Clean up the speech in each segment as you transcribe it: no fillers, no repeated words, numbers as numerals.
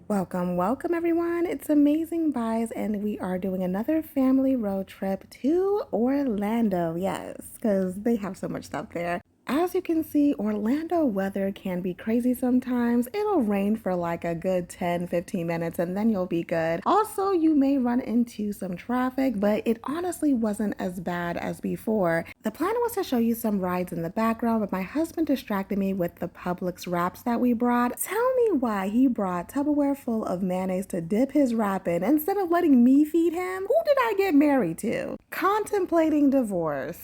Welcome everyone. It's Amazing Buys and we are doing another family road trip to Orlando. Yes, because they have so much stuff there. As you can see, Orlando weather can be crazy sometimes. It'll rain for like a good 10-15 minutes and then you'll be good. Also, you may run into some traffic, but it honestly wasn't as bad as before. The plan was to show you some rides in the background, but my husband distracted me with the Publix wraps that we brought. Tell me why he brought Tupperware full of mayonnaise to dip his wrap in instead of letting me feed him. Who did I get married to? Contemplating divorce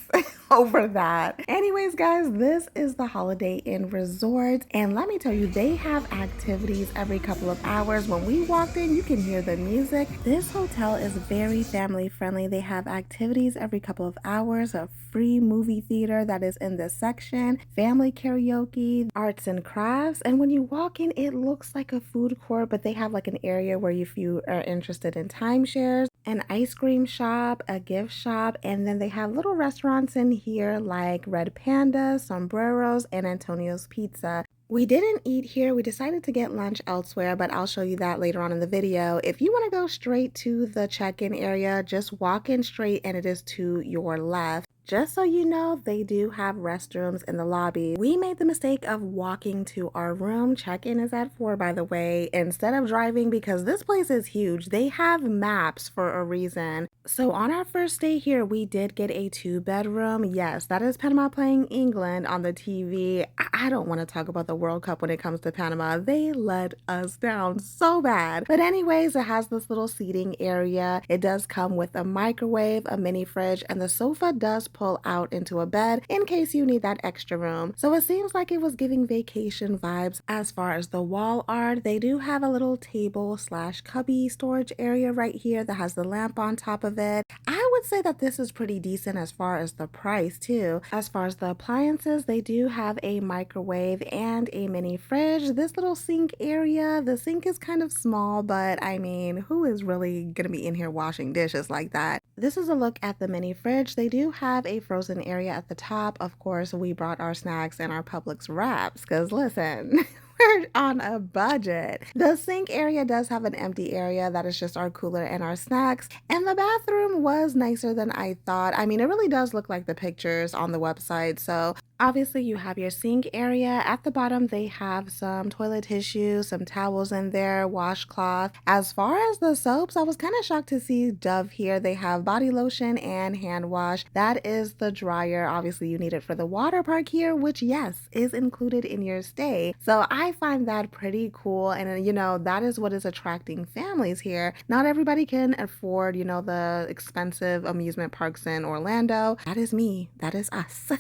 over that. Anyways, guys, this is the Holiday Inn Resort, and let me tell you, they have activities every couple of hours. When we walked in, you can hear the music. This hotel is very family friendly. They have activities every couple of hours, a free movie theater that is in this section, family karaoke, arts and crafts, and when you walk in, it looks like a food court, but they have like an area where if you are interested in timeshares, an ice cream shop, a gift shop, and then they have little restaurants in here like Red Panda, Sombreros, and Antonio's Pizza. We didn't eat here. We decided to get lunch elsewhere, but I'll show you that later on in the video. If you want to go straight to the check-in area, just walk in straight and it is to your left. Just so you know, they do have restrooms in the lobby. We made the mistake of walking to our room. Check-in is at 4, by the way, instead of driving because this place is huge. They have maps for a reason. So on our first day here, we did get a 2-bedroom. Yes, that is Panama playing England on the TV. I don't want to talk about the World Cup when it comes to Panama. They let us down so bad. But anyways, it has this little seating area. It does come with a microwave, a mini fridge, and the sofa does pull out into a bed in case you need that extra room. So it seems like it was giving vacation vibes. As far as the wall art, they do have a little table slash cubby storage area right here that has the lamp on top of it. I would say that this is pretty decent as far as the price too. As far as the appliances, they do have a microwave and a mini fridge. This little sink area, the sink is kind of small, but I mean, who is really gonna be in here washing dishes like that? This is a look at the mini fridge. They do have a frozen area at the top. Of course, we brought our snacks and our Publix wraps because listen, we're on a budget. The sink area does have an empty area that is just our cooler and our snacks. And the bathroom was nicer than I thought. I mean, it really does look like the pictures on the website. So obviously you have your sink area. At the bottom, they have some toilet tissue, some towels in there, washcloth. As far as the soaps, I was kind of shocked to see Dove here. They have body lotion and hand wash. That is the dryer. Obviously you need it for the water park here, which yes, is included in your stay. So I find that pretty cool. And you know, that is what is attracting families here. Not everybody can afford, you know, the expensive amusement parks in Orlando. That is me. That is us.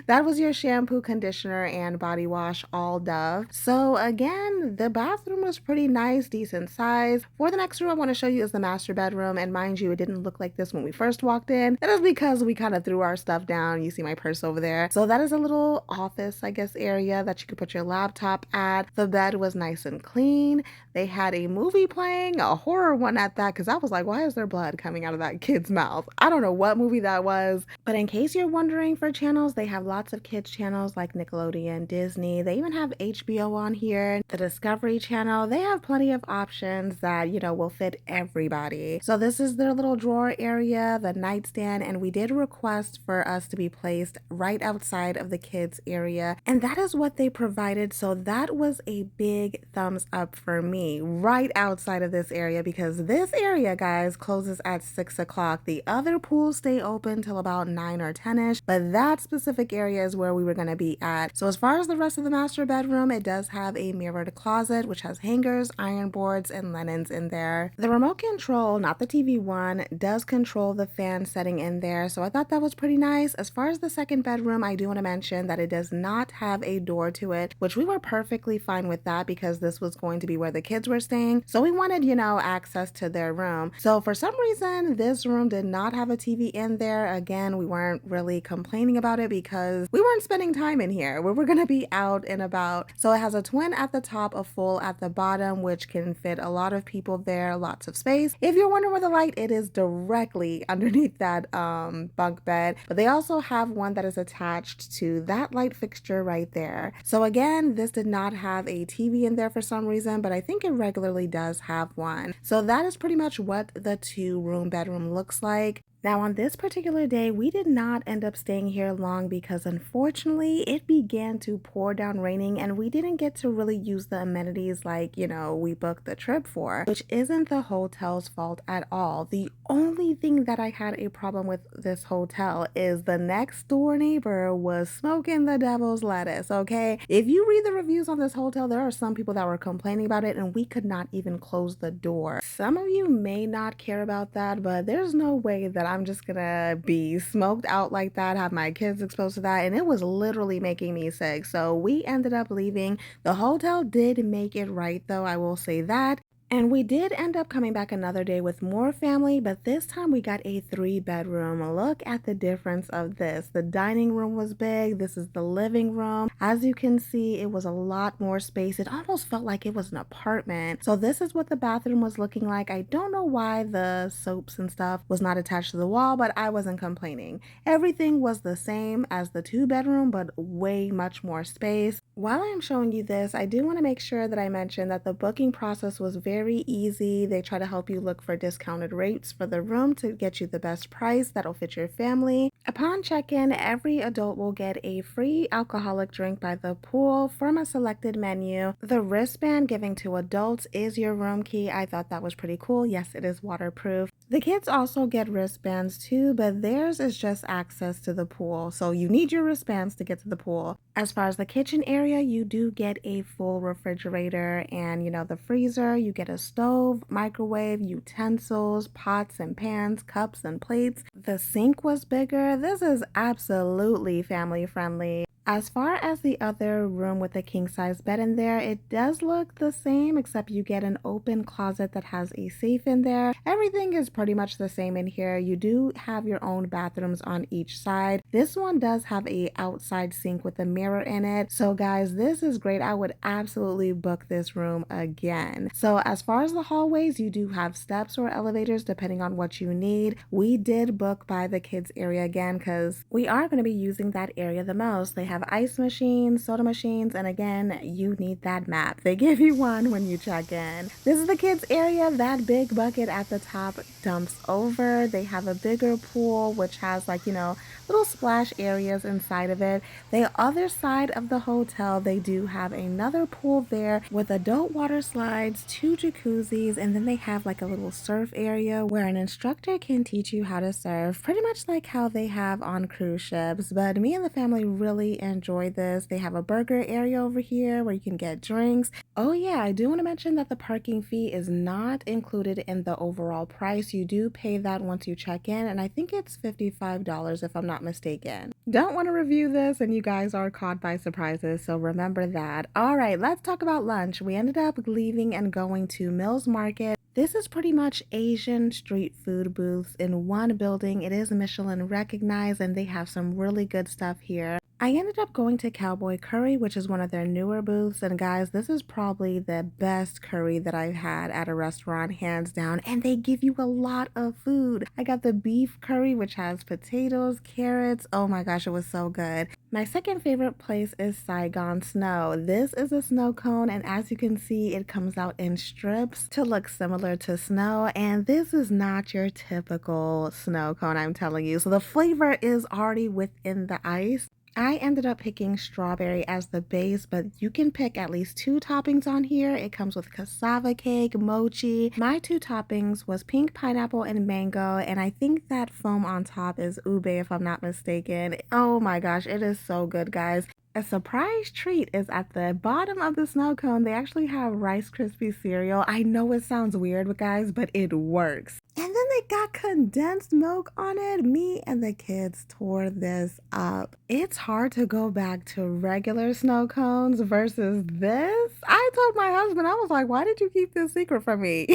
That was your shampoo, conditioner, and body wash, all Dove. So again, the bathroom was pretty nice, decent size. For the next room I want to show you is the master bedroom. And mind you, it didn't look like this when we first walked in. That is because we kind of threw our stuff down. You see my purse over there. So that is a little office, I guess, area that you could put your laptop at. The bed was nice and clean. They had a movie playing, a horror one at that, because I was like, why is there blood coming out of that kid's mouth? I don't know what movie that was. But in case you're wondering for channels, they have lots of kids channels like Nickelodeon, Disney. They even have HBO on here, the Discovery Channel. They have plenty of options that, you know, will fit everybody. So this is their little drawer area, the nightstand, and we did request for us to be placed right outside of the kids area. And that is what they provided. So that was a big thumbs up for me, right outside of this area, because this area, guys, closes at 6 o'clock. The other pools stay open till about 9 or 10ish, but that specific area is where we were going to be at. So as far as the rest of the master bedroom, it does have a mirrored closet, which has hangers, iron boards, and linens in there. The remote control, not the TV one, does control the fan setting in there. So I thought that was pretty nice. As far as the second bedroom, I do want to mention that it does not have a door to it, which we were perfectly fine with that because this was going to be where the kids were staying. So we wanted, you know, access to their room. So for some reason, this room did not have a TV in there. Again, we weren't really complaining about it because we were weren't spending time in here. We were gonna be out and about. So it has a twin at the top, a full at the bottom, which can fit a lot of people there, lots of space. If you're wondering where the light, it is directly underneath that bunk bed. But they also have one that is attached to that light fixture right there. So again, this did not have a TV in there for some reason, but I think it regularly does have one. So that is pretty much what the 2-room bedroom looks like. Now, on this particular day, we did not end up staying here long because unfortunately it began to pour down raining and we didn't get to really use the amenities like, we booked the trip for, which isn't the hotel's fault at all. The only thing that I had a problem with this hotel is the next door neighbor was smoking the devil's lettuce, okay? If you read the reviews on this hotel, there are some people that were complaining about it and we could not even close the door. Some of you may not care about that, but there's no way that I'm just gonna be smoked out like that, have my kids exposed to that, and it was literally making me sick. So we ended up leaving. The hotel did make it right though, I will say that. And we did end up coming back another day with more family, but this time we got a 3-bedroom. Look at the difference of this. The dining room was big. This is the living room. As you can see, it was a lot more space. It almost felt like it was an apartment. So this is what the bathroom was looking like. I don't know why the soaps and stuff was not attached to the wall, but I wasn't complaining. Everything was the same as the 2-bedroom, but way much more space. While I am showing you this, I do want to make sure that I mention that the booking process was very easy. They try to help you look for discounted rates for the room to get you the best price that'll fit your family. Upon check-in, every adult will get a free alcoholic drink by the pool from a selected menu. The wristband given to adults is your room key. I thought that was pretty cool. Yes, it is waterproof. The kids also get wristbands too, but theirs is just access to the pool. So you need your wristbands to get to the pool. As far as the kitchen area, you do get a full refrigerator and, the freezer. You get a stove, microwave, utensils, pots and pans, cups and plates. The sink was bigger. This is absolutely family friendly. As far as the other room with a king-size bed in there, it does look the same, except you get an open closet that has a safe in there. Everything is pretty much the same in here. You do have your own bathrooms on each side. This one does have a outside sink with a mirror in it. So guys, this is great. I would absolutely book this room again. So as far as the hallways, you do have steps or elevators depending on what you need. We did book by the kids area again because we are going to be using that area the most. They have ice machines, soda machines, and again, you need that map. They give you one when you check in. This is the kids area. That big bucket at the top dumps over. They have a bigger pool which has little splash areas inside of it. The other side of the hotel, they do have another pool there with adult water slides, 2 jacuzzis, and then they have a little surf area where an instructor can teach you how to surf, pretty much like how they have on cruise ships. But me and the family really enjoy this. They have a burger area over here where you can get drinks. Oh yeah, I do want to mention that the parking fee is not included in the overall price. You do pay that once you check in, and I think it's $55 if I'm not mistaken. Don't want to review this and you guys are caught by surprises, so remember that. All right, let's talk about lunch. We ended up leaving and going to Mills Market. This is pretty much Asian street food booths in one building. It is Michelin recognized and they have some really good stuff here. I ended up going to Cowboy Curry, which is one of their newer booths. And guys, this is probably the best curry that I've had at a restaurant, hands down. And they give you a lot of food. I got the beef curry, which has potatoes, carrots. Oh my gosh, it was so good. My second favorite place is Saigon Snow. This is a snow cone, and as you can see, it comes out in strips to look similar to snow. And this is not your typical snow cone, I'm telling you. So the flavor is already within the ice. I ended up picking strawberry as the base, but you can pick at least 2 toppings on here. It comes with cassava cake, mochi. My 2 toppings was pink pineapple and mango, and I think that foam on top is ube if I'm not mistaken. Oh my gosh, it is so good, guys. A surprise treat is at the bottom of the snow cone. They actually have Rice Krispie cereal. I know it sounds weird, guys, but it works. And then they it got condensed milk on it. Me and the kids tore this up. It's hard to go back to regular snow cones versus this. I told my husband, I was like, why did you keep this secret from me?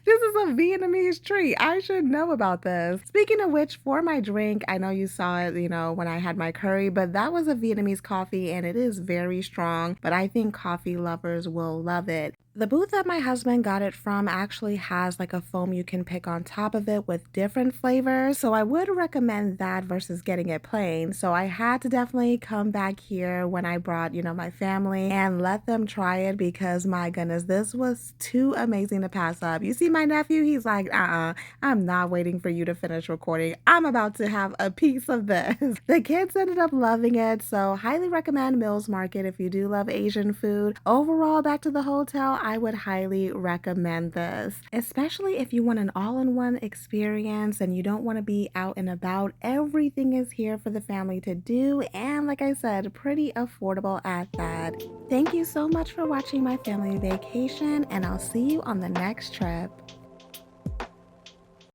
This is a Vietnamese treat. I should know about this. Speaking of which, for my drink, I know you saw it, when I had my curry, but that was a Vietnamese coffee and it is very strong, but I think coffee lovers will love it. The booth that my husband got it from actually has like a foam you can pick on top of it with different flavors. So I would recommend that versus getting it plain. So I had to definitely come back here when I brought, my family and let them try it because my goodness, this was too amazing to pass up. You see my nephew, he's like, I'm not waiting for you to finish recording. I'm about to have a piece of this. The kids ended up loving it. So highly recommend Mills Market if you do love Asian food. Overall, back to the hotel, I would highly recommend this, especially if you want an all-in-one experience and you don't want to be out and about. Everything is here for the family to do, and like I said, pretty affordable at that. Thank you so much for watching my family vacation, and I'll see you on the next trip.